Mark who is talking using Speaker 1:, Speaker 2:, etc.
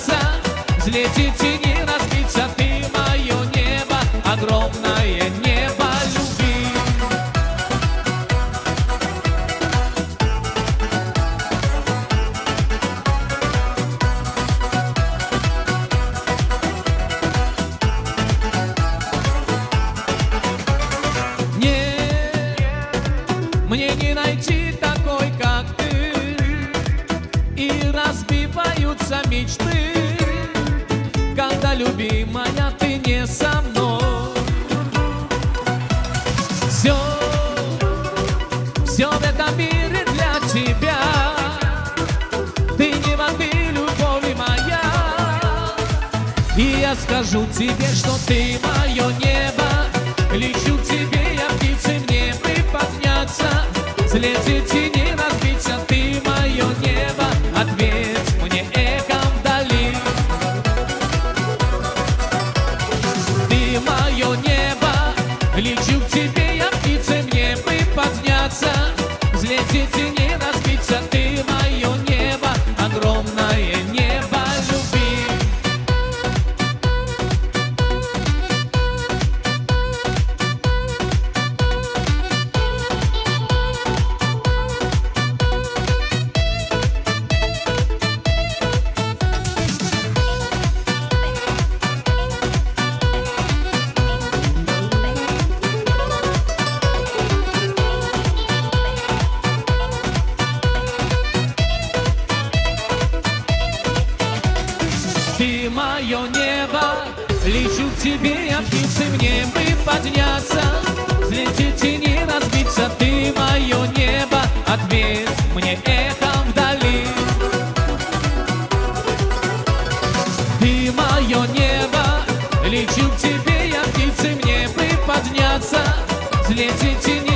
Speaker 1: подняться, взлететь и не разбиться. Ты мое небо, огромное небо любви. Мне не найти такой, как ты, и разбиваются мечты, когда, любимая, ты не со мной. Все в этом мире для тебя. Ты не воды, любовь моя. И я скажу тебе, что ты мое небо. Лечу к тебе, я птицей в небо подняться, взлететь и не разбиться. Ты мое небо, ответь мне эхом вдали. Ты мое небо, лечу к тебе, я птицей в небо подняться, взлететь и не разбиться. Ты мое небо, огромное небо любви. Ты мое небо, лечу к тебе, я птицей в небо подняться, взлететь и не разбиться. Ты мое небо, ответь мне эхом вдали. Ты мое небо, лечу к тебе, я птицей в небо подняться, взлететь и не